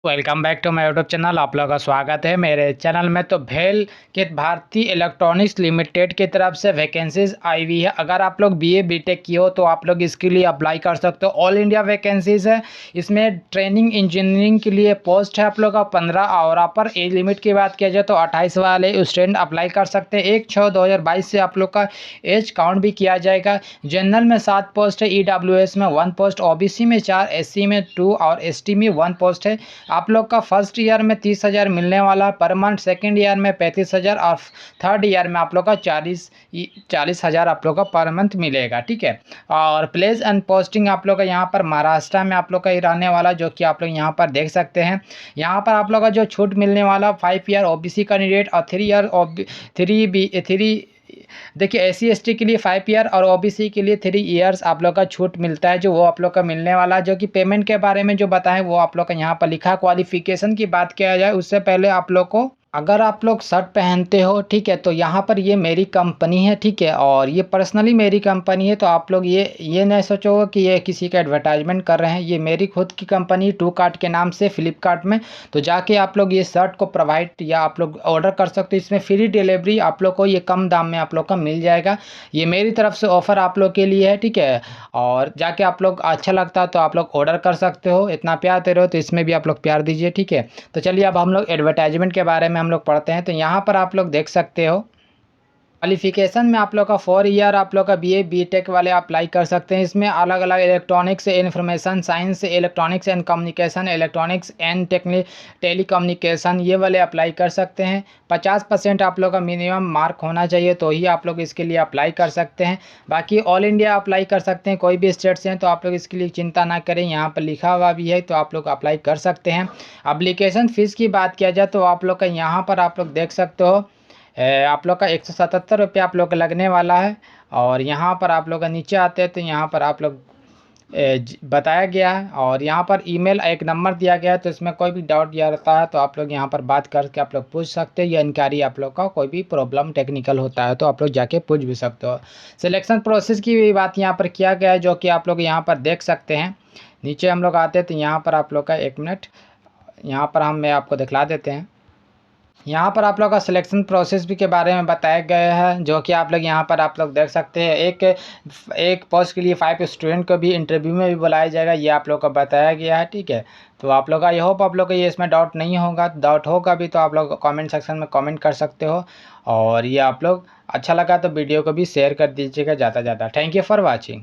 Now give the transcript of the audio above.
Welcome back to my YouTube channel. आप लोगों का स्वागत है मेरे चैनल में। तो भेल के भारतीय इलेक्ट्रॉनिक्स लिमिटेड की तरफ से वैकेंसीज आई हुई है। अगर आप लोग बीए बीटेक किए हो तो आप लोग इसके लिए अप्लाई कर सकते हो। ऑल इंडिया वैकेंसीज है। इसमें ट्रेनिंग इंजीनियरिंग के लिए पोस्ट है आप लोग का 15, और आप पर एज लिमिट की बात किया जाए तो 28 वाले स्टूडेंट अप्लाई कर सकते हैं। 1/6/2022 से आप लोग का एज काउंट भी किया जाएगा। जनरल में 7 पोस्ट है, EWS में 1 पोस्ट, OBC में 4, SC में 2 और ST में 1 पोस्ट है। आप लोग का फर्स्ट ईयर में 30,000 मिलने वाला पर मंथ, सेकेंड ईयर में 35,000 और थर्ड ईयर में आप लोग का 40,000 आप लोग का पर मंथ मिलेगा। ठीक है। और प्लेस एंड पोस्टिंग आप लोग का यहाँ पर महाराष्ट्र में आप लोग का ही रहने वाला, जो कि आप लोग यहाँ पर देख सकते हैं। यहाँ पर आप लोग का जो छूट मिलने वाला 5 ईयर OBC कैंडिडेट और 3 ईयर 3 देखिए SC ST के लिए 5 ईयर और OBC के लिए 3 ईयर्स आप लोग का छूट मिलता है, जो वो आप लोग का मिलने वाला। जो कि पेमेंट के बारे में जो बताएं वो आप लोग का यहाँ पर लिखा। क्वालिफिकेशन की बात किया जाए उससे पहले आप लोग को, अगर आप लोग शर्ट पहनते हो, ठीक है, तो यहाँ पर ये मेरी कंपनी है, ठीक है, और ये पर्सनली मेरी कंपनी है। तो आप लोग ये नहीं सोचोगे कि ये किसी का एडवर्टाइजमेंट कर रहे हैं। ये मेरी खुद की कंपनी टू कार्ट के नाम से फ्लिपकार्ट में। तो जाके आप लोग ये शर्ट को प्रोवाइड या आप लोग ऑर्डर कर सकते हो। इसमें फ्री डिलीवरी आप लोग को ये कम दाम में आप लोग का मिल जाएगा। ये मेरी तरफ से ऑफ़र आप लोग के लिए है, ठीक है। और जाके आप लोग अच्छा लगता है तो आप लोग ऑर्डर कर सकते हो। इतना प्यार दे रहे हो तो इसमें भी आप लोग प्यार दीजिए, ठीक है। तो चलिए अब हम लोग एडवर्टाइजमेंट के बारे में हम लोग पढ़ते हैं। तो यहाँ पर आप लोग देख सकते हो क्वालिफिकेशन में आप लोग का 4 ईयर आप लोग का BA BTech वाले अप्लाई कर सकते हैं। इसमें अलग अलग electronics information science, electronics and communication, electronics and telecommunication, ये वाले अप्लाई कर सकते हैं। 50% आप लोग का मिनिमम मार्क होना चाहिए तो ही आप लोग इसके लिए अप्लाई कर सकते हैं। बाकी ऑल इंडिया अप्लाई कर सकते हैं, कोई भी स्टेट से हैं तो आप लोग इसके लिए चिंता ना करें, यहाँ पर लिखा हुआ भी है तो आप लोग अप्लाई कर सकते हैं। अप्लीकेशन फ़ीस की बात किया जाए तो आप लोग का यहाँ पर आप लोग देख सकते हो आप लोग का 177 रुपये आप लोग का लगने वाला है। और यहाँ पर आप लोग का नीचे आते हैं तो यहाँ पर आप लोग बताया गया है, और यहाँ पर ईमेल एक नंबर दिया गया है। तो इसमें कोई भी डाउट दिया रहता है तो आप लोग यहाँ पर बात करके आप लोग पूछ सकते हैं। या इनक्वायरी आप लोग का कोई भी प्रॉब्लम टेक्निकल होता है तो आप लोग जाके पूछ भी सकते हो। सिलेक्शन प्रोसेस की भी बात यहाँ पर किया गया है, जो कि आप लोग यहाँ पर देख सकते हैं। नीचे हम लोग आते हैं तो यहाँ पर आप लोग का 1 मिनट यहाँ पर मैं आपको दिखला देते हैं। यहाँ पर आप लोग का सिलेक्शन प्रोसेस भी के बारे में बताया गया है, जो कि आप लोग यहाँ पर आप लोग देख सकते हैं। एक पोस्ट के लिए 5 स्टूडेंट को भी इंटरव्यू में भी बुलाया जाएगा, ये आप लोग को बताया गया है, ठीक है। तो आप लोग का आई होप आप लोग को ये इसमें डाउट नहीं होगा। डाउट होगा भी तो आप लोग कमेंट सेक्शन में कमेंट कर सकते हो। और ये आप लोग अच्छा लगा तो वीडियो को भी शेयर कर दीजिएगा ज़्यादा से ज़्यादा। Thank you for watching.